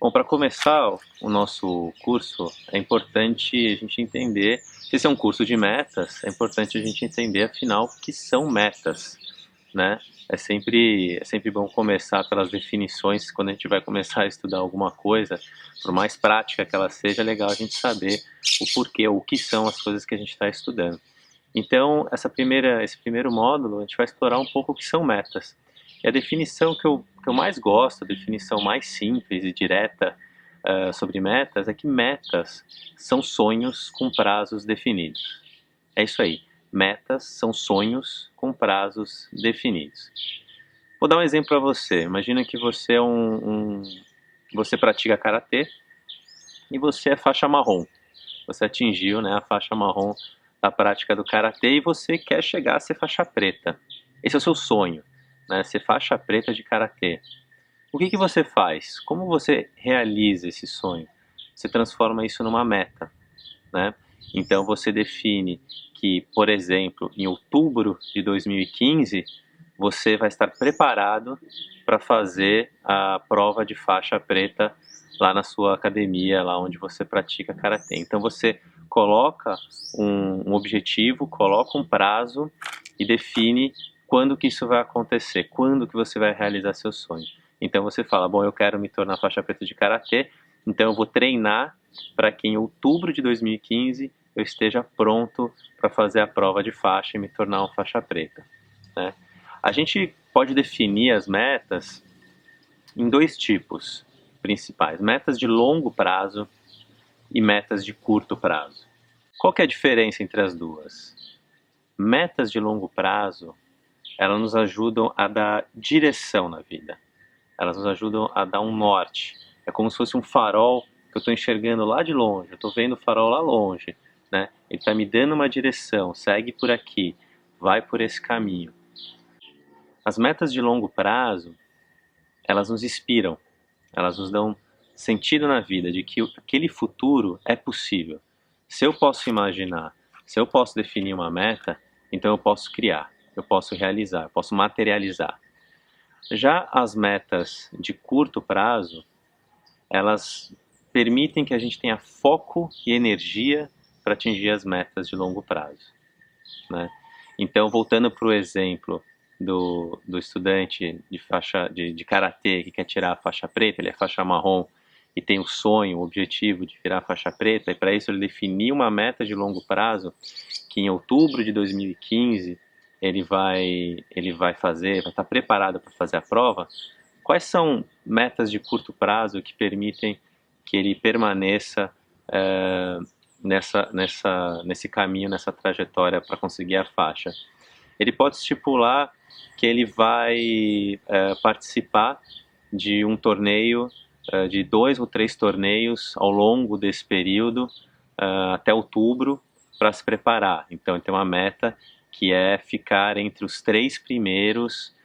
Bom, para começar o nosso curso, é importante a gente entender, se esse é um curso de metas, é importante a gente entender, afinal, o que são metas, né? É sempre bom começar pelas definições, quando a gente vai começar a estudar alguma coisa, por mais prática que ela seja, é legal a gente saber o porquê, o que são as coisas que a gente está estudando. Então, esse primeiro módulo, a gente vai explorar um pouco o que são metas. E a definição que eu mais gosto, a definição mais simples e direta sobre metas, é que metas são sonhos com prazos definidos. É isso aí. Metas são sonhos com prazos definidos. Vou dar um exemplo para você. Imagina que você você pratica karatê e você é faixa marrom. Você atingiu, né, a faixa marrom da prática do karatê e você quer chegar a ser faixa preta. Esse é o seu sonho, né, ser faixa preta de karatê. O que você faz? Como você realiza esse sonho? Você transforma isso numa meta, né? Então você define que, por exemplo, em outubro de 2015, você vai estar preparado para fazer a prova de faixa preta lá na sua academia, lá onde você pratica karatê. Então você coloca um objetivo, coloca um prazo e define quando que isso vai acontecer, quando que você vai realizar seu sonho. Então você fala, bom, eu quero me tornar faixa preta de karatê, então eu vou treinar para que em outubro de 2015 eu esteja pronto para fazer a prova de faixa e me tornar uma faixa preta, né? A gente pode definir as metas em dois tipos principais: metas de longo prazo e metas de curto prazo. Qual que é a diferença entre as duas? Metas de longo prazo, elas nos ajudam a dar direção na vida. Elas nos ajudam a dar um norte. É como se fosse um farol que eu estou enxergando lá de longe. Eu estou vendo o farol lá longe, né? Ele está me dando uma direção. Segue por aqui, vai por esse caminho. As metas de longo prazo, elas nos inspiram. Elas nos dão sentido na vida de que aquele futuro é possível. Se eu posso imaginar, se eu posso definir uma meta, então eu posso criar, eu posso realizar, eu posso materializar. Já as metas de curto prazo, elas permitem que a gente tenha foco e energia para atingir as metas de longo prazo, né? Então, voltando para o exemplo do estudante de karatê que quer tirar a faixa preta, ele é faixa marrom e tem o sonho, o objetivo de virar faixa preta, e para isso ele definiu uma meta de longo prazo que em outubro de 2015 vai estar preparado para fazer a prova. Quais são metas de curto prazo que permitem que ele permaneça nesse caminho, nessa trajetória para conseguir a faixa? Ele pode estipular que ele vai participar de um torneio, de 2 ou 3 torneios ao longo desse período, até outubro, para se preparar. Então ele tem uma meta que é ficar entre os 3 primeiros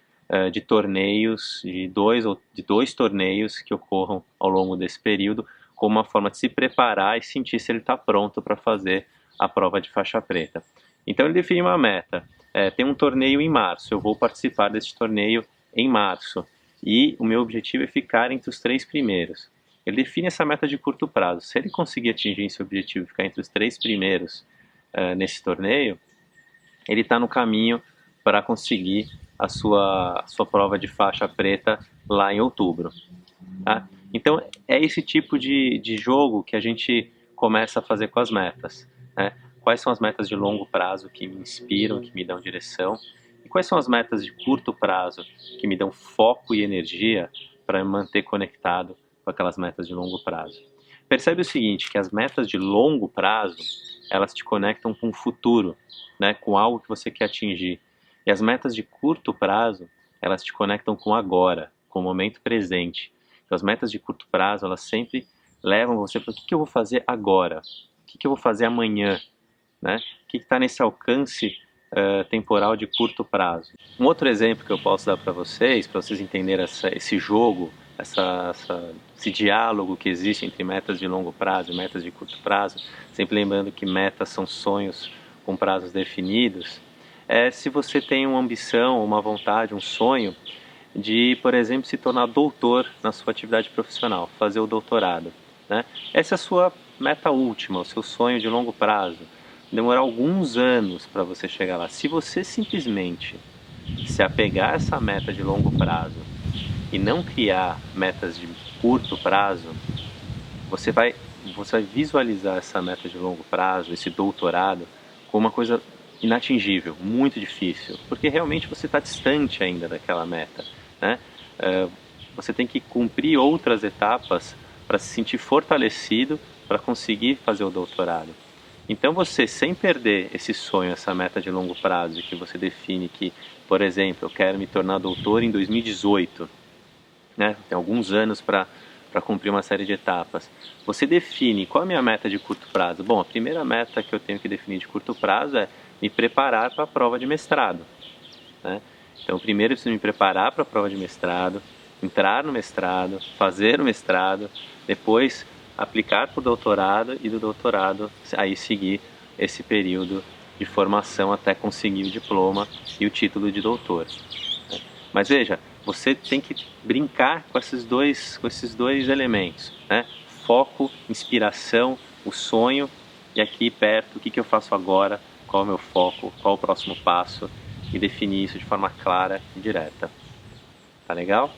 de torneios, de dois torneios que ocorram ao longo desse período, como uma forma de se preparar e sentir se ele está pronto para fazer a prova de faixa preta. Então ele define uma meta. Tem um torneio em março, eu vou participar desse torneio em março. E o meu objetivo é ficar entre os 3 primeiros. Ele define essa meta de curto prazo. Se ele conseguir atingir esse objetivo, ficar entre os 3 primeiros nesse torneio, ele está no caminho para conseguir a sua prova de faixa preta lá em outubro, tá? Então é esse tipo de jogo que a gente começa a fazer com as metas, né? Quais são as metas de longo prazo que me inspiram, que me dão direção, e quais são as metas de curto prazo que me dão foco e energia para me manter conectado com aquelas metas de longo prazo. Percebe o seguinte, que as metas de longo prazo, elas te conectam com o futuro, né, com algo que você quer atingir. E as metas de curto prazo, elas te conectam com agora, com o momento presente. Então, as metas de curto prazo, elas sempre levam você para o que eu vou fazer agora, o que eu vou fazer amanhã, né? O que está nesse alcance temporal de curto prazo. Um outro exemplo que eu posso dar para vocês entenderem esse jogo, esse diálogo que existe entre metas de longo prazo e metas de curto prazo, sempre lembrando que metas são sonhos com prazos definidos. Se você tem uma ambição, uma vontade, um sonho, de, por exemplo, se tornar doutor na sua atividade profissional, fazer o doutorado, né? Essa é a sua meta última, o seu sonho de longo prazo. Demorar alguns anos para você chegar lá. Se você simplesmente se apegar a essa meta de longo prazo e não criar metas de curto prazo, você vai, você vai visualizar essa meta de longo prazo, esse doutorado, como uma coisa inatingível, muito difícil, porque realmente você está distante ainda daquela meta, né? Você tem que cumprir outras etapas para se sentir fortalecido para conseguir fazer o doutorado. Então você, sem perder esse sonho, essa meta de longo prazo, que você define que, por exemplo, eu quero me tornar doutor em 2018, né? Tem alguns anos para cumprir uma série de etapas. Você define qual é a minha meta de curto prazo. Bom, a primeira meta que eu tenho que definir de curto prazo é me preparar para a prova de mestrado, né? Então, primeiro eu preciso me preparar para a prova de mestrado, entrar no mestrado, fazer o mestrado, depois aplicar para o doutorado e do doutorado aí seguir esse período de formação até conseguir o diploma e o título de doutor. Mas veja, você tem que brincar com esses dois elementos, né? Foco, inspiração, o sonho e aqui perto, o que que eu faço agora, qual é o meu foco, qual o próximo passo e definir isso de forma clara e direta. Tá legal?